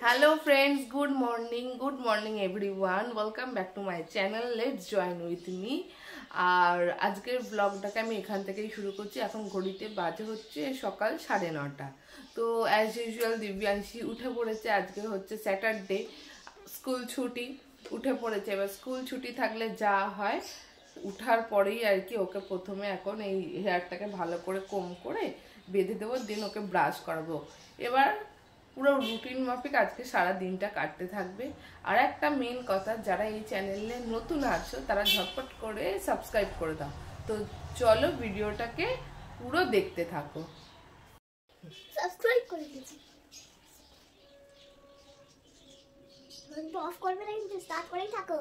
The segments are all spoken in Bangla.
Hello friends, good morning everyone. Welcome back to my channel. Let's join with me. আর আজকের ব্লগটাকে আমি এখান থেকেই শুরু করছি। এখন ঘড়িতে বাজে হচ্ছে সকাল 9:30। তো অ্যাজ ইউজুয়াল দিব্যাংশী উঠে পড়েছে। আজকে হচ্ছে স্যাটারডে, স্কুল ছুটি, উঠে পড়েছে। এবার স্কুল ছুটি থাকলে যা হয়, উঠার পরেই আর কি ওকে প্রথমে এখন এই হেয়ারটাকে ভালো করে কম করে বেঁধে দেবো, দেন ওকে ব্রাশ করাবো। এবার পুরো রুটিন মাফিক আজকে সারা দিনটা কাটতে থাকবে। আর একটা মেন কথা, যারা এই চ্যানেলে নতুন আছো তারা ঝটপট করে সাবস্ক্রাইব করে দাও। তো চলো ভিডিওটাকে পুরো দেখতে থাকো। সাবস্ক্রাইব করে দিয়েছি, অফ করবে না, কিন্তু স্টার্ট করেই থাকো।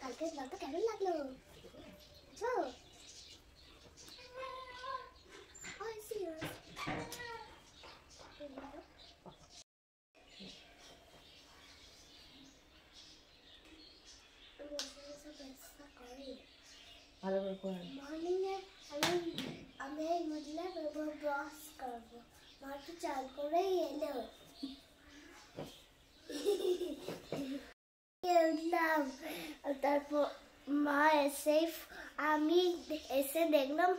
কালকে ব্লগটা কেমন লাগলো? আমি ব্রাশ করবো, মা তো চাল করেই এলো। তারপর মা আমি এসে দেখলাম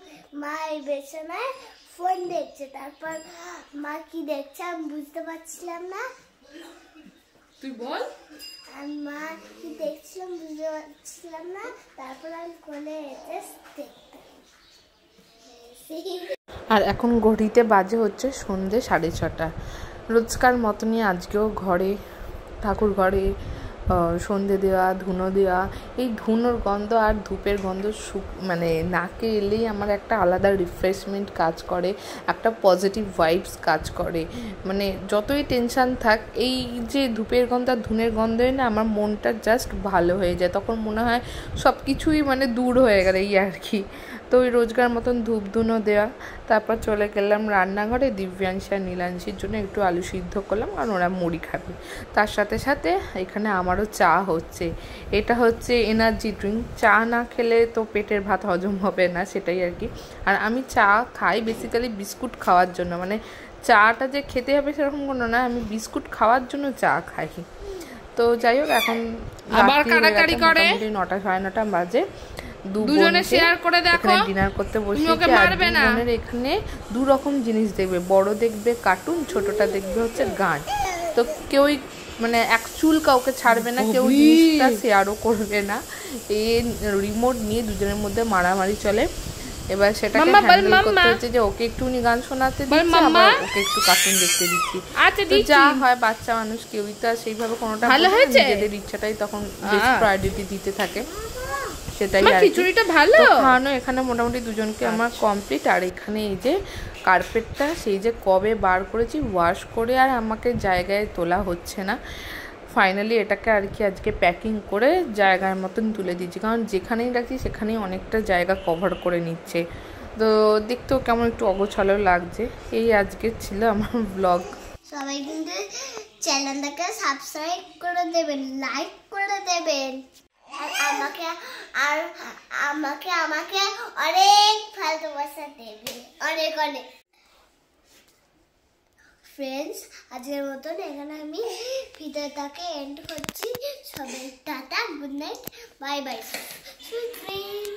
মা এই বিছানায় ফোন দেখছে। তারপর মা কি দেখছে আমি বুঝতে পারছিলাম না। তুই বল। মা কি দেখছিলাম বুঝতে পারছিলাম না। তারপর আমি কোলে দেখতে। আর এখন ঘড়িতে বাজে হচ্ছে সন্ধ্যে 6:30। রোজকার মতনই আজকেও ঘরে, ঠাকুর ঘরে সন্ধে দেওয়া, ধুনো দেওয়া। এই ধুনোর গন্ধ আর ধূপের গন্ধ মানে নাকে এলেই আমার একটা আলাদা রিফ্রেশমেন্ট কাজ করে, একটা পজিটিভ ভাইবস কাজ করে। মানে যতই টেনশান থাক, এই যে ধূপের গন্ধ আর ধুনের গন্ধে না আমার মনটা জাস্ট ভালো হয়ে যায়। তখন মনে হয় সব কিছুই মানে দূর হয়ে গেল এই আর কি। তো ওই রোজগার মতন ধূপ ধুনো দেওয়া, তারপর চলে গেলাম রান্নাঘরে। দিব্যাংশী আর নীলাংশীর জন্য একটু আলু সিদ্ধ করলাম, কারণ ওরা মুড়ি খাবে। তার সাথে সাথে এখানে আমারও চা হচ্ছে। এটা হচ্ছে এনার্জি ড্রিঙ্ক। চা না খেলে তো পেটের ভাত হজম হবে না, সেটাই আর কি। আর আমি চা খাই বেসিক্যালি বিস্কুট খাওয়ার জন্য, মানে চাটা যে খেতে হবে সেরকম কোনো না, আমি বিস্কুট খাওয়ার জন্য চা খাই। তো যাই হোক, এখন আবার কাড়াকাড়ি করে 9টা 9:30 বাজে। দুজনে শেয়ার করে দেখো, ডিনার করতে বসেছি। দুজনের এখানে দু রকম জিনিস দেখবে, বড় দেখবে কার্টুন, ছোটটা দেখবে হচ্ছে গান। তো কেউই মানে এক চুল কাউকে ছাড়বে না, কেউ জিনিসটা শেয়ারও করবে না। এই রিমোট নিয়ে দুজনের মধ্যে মারামারি চলে। এবার সেটাকে হ্যান্ডেল করতে হচ্ছে যে ওকে একটুখানি গান শোনাতে দিচ্ছি, আবার ওকে একটু কার্টুন দেখতে দিচ্ছি। যা হয়, বাচ্চা মানুষ, কেউই তো সেইভাবে কোনোটা নিজেদের ইচ্ছাটাই তখন বেশি প্রায়োরিটি দিতে থাকে, সেটাই আর খিচুড়িটা ভালো খাওয়ানো। এখানে মোটামুটি দুজনকে আমার কমপ্লিট। আর এখানে এই যে কার্পেটটা, সেই যে কবে বার করেছি ওয়াশ করে, আর আমাকে জায়গায় তোলা হচ্ছে না। ফাইনালি এটাকে আর কি আজকে প্যাকিং করে জায়গার মতন তুলে দিচ্ছি, কারণ যেখানেই রাখছি সেখানেই অনেকটা জায়গা কভার করে নিচ্ছে। তো দেখতেও কেমন একটু অগোছালো লাগছে। এই আজকে ছিল আমার ব্লগ। সবাই কিন্তু চ্যানেলটাকে সাবস্ক্রাইব করে দেবেন, লাইক করে দেবেন, আর আমাকে অনেক ভালোবাসা দেবে, অনেক অনেক। ফ্রেন্ডস, আজকের মতন এখানে আমি ভিডিওটাকে এন্ড করছি। সবাই tata, good night, bye bye, sweet dream.